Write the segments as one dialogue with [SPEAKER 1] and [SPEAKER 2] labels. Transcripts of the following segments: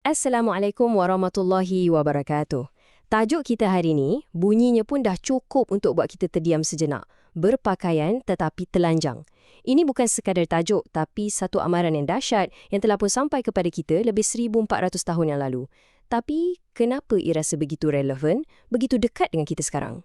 [SPEAKER 1] Assalamualaikum warahmatullahi wabarakatuh. Tajuk kita hari ini, bunyinya pun dah cukup untuk buat kita terdiam sejenak. Berpakaian tetapi telanjang. Ini bukan sekadar tajuk, tapi satu amaran yang dahsyat yang telah pun sampai kepada kita lebih 1,400 tahun yang lalu. Tapi, kenapa ia rasa begitu relevan, begitu dekat dengan kita sekarang?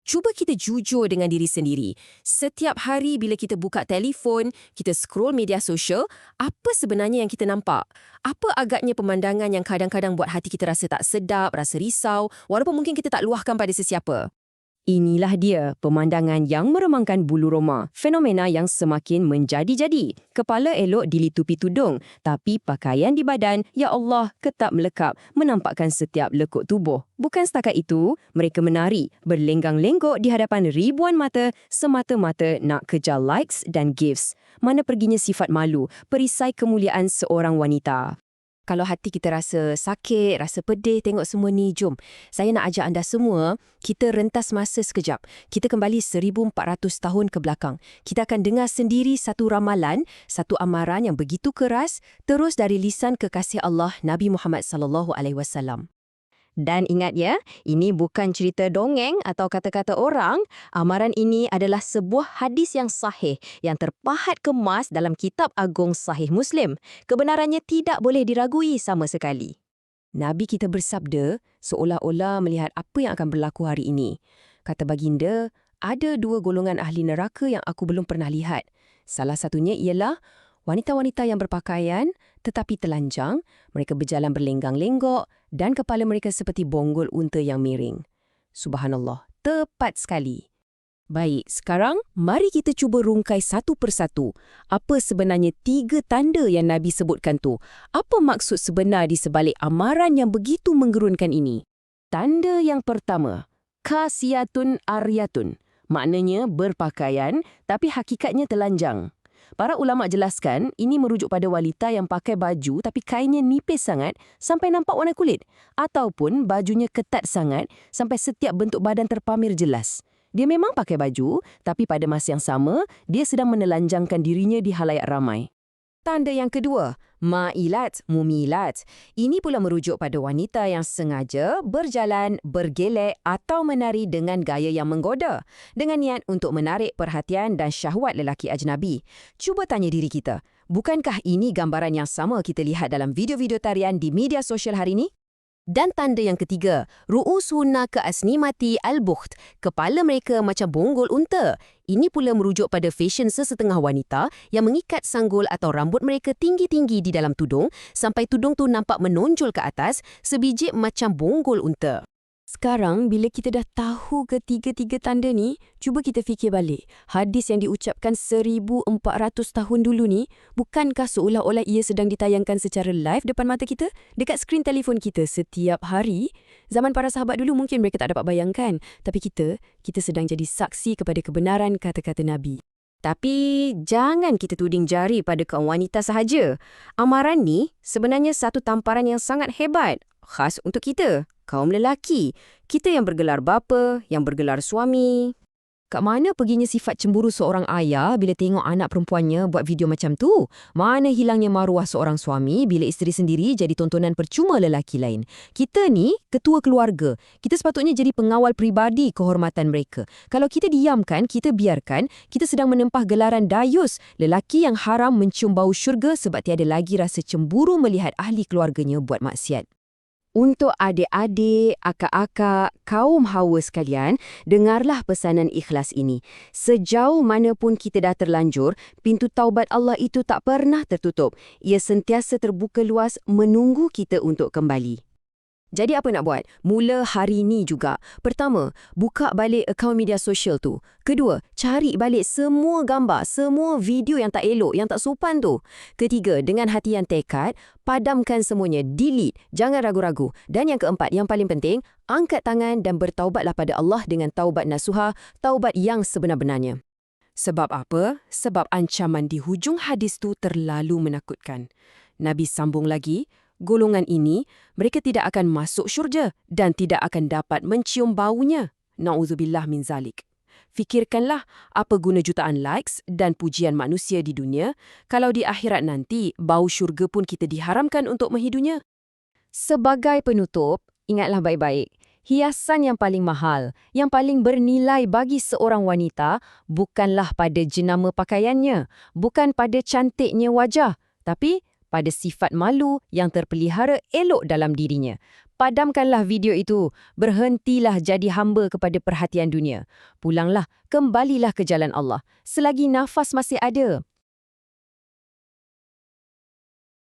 [SPEAKER 2] Cuba kita jujur dengan diri sendiri. Setiap hari bila kita buka telefon, kita scroll media sosial, apa sebenarnya yang kita nampak? Apa agaknya pemandangan yang kadang-kadang buat hati kita rasa tak sedap, rasa risau, walaupun mungkin kita tak luahkan pada sesiapa?
[SPEAKER 1] Inilah dia, pemandangan yang meremangkan bulu roma. Fenomena yang semakin menjadi-jadi. Kepala elok dilitupi tudung, tapi pakaian di badan, ya Allah, ketat melekap, menampakkan setiap lekuk tubuh. Bukan setakat itu, mereka menari, berlenggang-lenggok di hadapan ribuan mata, semata-mata nak kejar likes dan gifts. Mana perginya sifat malu, perisai kemuliaan seorang wanita. Kalau hati kita rasa sakit, rasa pedih tengok semua ni, jom. Saya nak ajak anda semua, kita rentas masa sekejap. Kita kembali 1,400 tahun ke belakang. Kita akan dengar sendiri satu ramalan, satu amaran yang begitu keras, terus dari lisan kekasih Allah Nabi Muhammad SAW. Dan ingat ya, ini bukan cerita dongeng atau kata-kata orang. Amaran ini adalah sebuah hadis yang sahih yang terpahat kemas dalam kitab agung Sahih Muslim. Kebenarannya tidak boleh diragui sama sekali. Nabi kita bersabda seolah-olah melihat apa yang akan berlaku hari ini. Kata baginda, ada dua golongan ahli neraka yang aku belum pernah lihat. Salah satunya ialah wanita-wanita yang berpakaian tetapi telanjang, mereka berjalan berlenggang-lenggok dan kepala mereka seperti bonggol unta yang miring. Subhanallah, tepat sekali. Baik, sekarang mari kita cuba rungkai satu persatu. Apa sebenarnya 3 tanda yang Nabi sebutkan tu? Apa maksud sebenar di sebalik amaran yang begitu menggerunkan ini? Tanda yang pertama, kasiyatun aryatun. Maknanya berpakaian tapi hakikatnya telanjang. Para ulama jelaskan, ini merujuk pada wanita yang pakai baju tapi kainnya nipis sangat sampai nampak warna kulit. Ataupun bajunya ketat sangat sampai setiap bentuk badan terpamir jelas. Dia memang pakai baju, tapi pada masa yang sama, dia sedang menelanjangkan dirinya di halayak ramai. Tanda yang kedua, ma'ilat, mumilat. Ini pula merujuk pada wanita yang sengaja berjalan, bergelek atau menari dengan gaya yang menggoda, dengan niat untuk menarik perhatian dan syahwat lelaki ajnabi. Cuba tanya diri kita, bukankah ini gambaran yang sama kita lihat dalam video-video tarian di media sosial hari ini? Dan tanda yang ketiga, ru'ushunna ka'asnimati al-bukht. Kepala mereka macam bonggol unta. Ini pula merujuk pada fashion sesetengah wanita yang mengikat sanggul atau rambut mereka tinggi-tinggi di dalam tudung sampai tudung tu nampak menonjol ke atas sebiji macam bonggol unta. Sekarang, bila kita dah tahu ketiga-tiga tanda ni, cuba kita fikir balik. Hadis yang diucapkan 1,400 tahun dulu ni, bukankah seolah-olah ia sedang ditayangkan secara live depan mata kita? Dekat skrin telefon kita setiap hari? Zaman para sahabat dulu mungkin mereka tak dapat bayangkan. Tapi kita sedang jadi saksi kepada kebenaran kata-kata Nabi. Tapi jangan kita tuding jari pada kaum wanita sahaja. Amaran ni sebenarnya satu tamparan yang sangat hebat. Khas untuk kita, kaum lelaki. Kita yang bergelar bapa, yang bergelar suami. Kat mana perginya sifat cemburu seorang ayah bila tengok anak perempuannya buat video macam tu? Mana hilangnya maruah seorang suami bila isteri sendiri jadi tontonan percuma lelaki lain? Kita ni ketua keluarga. Kita sepatutnya jadi pengawal peribadi kehormatan mereka. Kalau kita diamkan, kita biarkan, kita sedang menempah gelaran dayus, lelaki yang haram mencium bau syurga sebab tiada lagi rasa cemburu melihat ahli keluarganya buat maksiat. Untuk adik-adik, akak-akak, kaum hawa sekalian, dengarlah pesanan ikhlas ini. Sejauh mana pun kita dah terlanjur, pintu taubat Allah itu tak pernah tertutup. Ia sentiasa terbuka luas menunggu kita untuk kembali. Jadi apa nak buat? Mula hari ini juga. Pertama, buka balik akaun media sosial tu. Kedua, cari balik semua gambar, semua video yang tak elok, yang tak sopan tu. Ketiga, dengan hati yang tekad, padamkan semuanya, delete, jangan ragu-ragu. Dan yang keempat, yang paling penting, angkat tangan dan bertaubatlah pada Allah dengan taubat nasuha, taubat yang sebenar-benarnya. Sebab apa? Sebab ancaman di hujung hadis tu terlalu menakutkan. Nabi sambung lagi, golongan ini, mereka tidak akan masuk syurga dan tidak akan dapat mencium baunya. Na'udzubillah min zalik. Fikirkanlah apa guna jutaan likes dan pujian manusia di dunia kalau di akhirat nanti bau syurga pun kita diharamkan untuk menghidunya. Sebagai penutup, ingatlah baik-baik. Hiasan yang paling mahal, yang paling bernilai bagi seorang wanita bukanlah pada jenama pakaiannya, bukan pada cantiknya wajah, tapi pada sifat malu yang terpelihara elok dalam dirinya. Padamkanlah video itu, berhentilah jadi hamba kepada perhatian dunia. Pulanglah, kembalilah ke jalan Allah. Selagi nafas masih ada,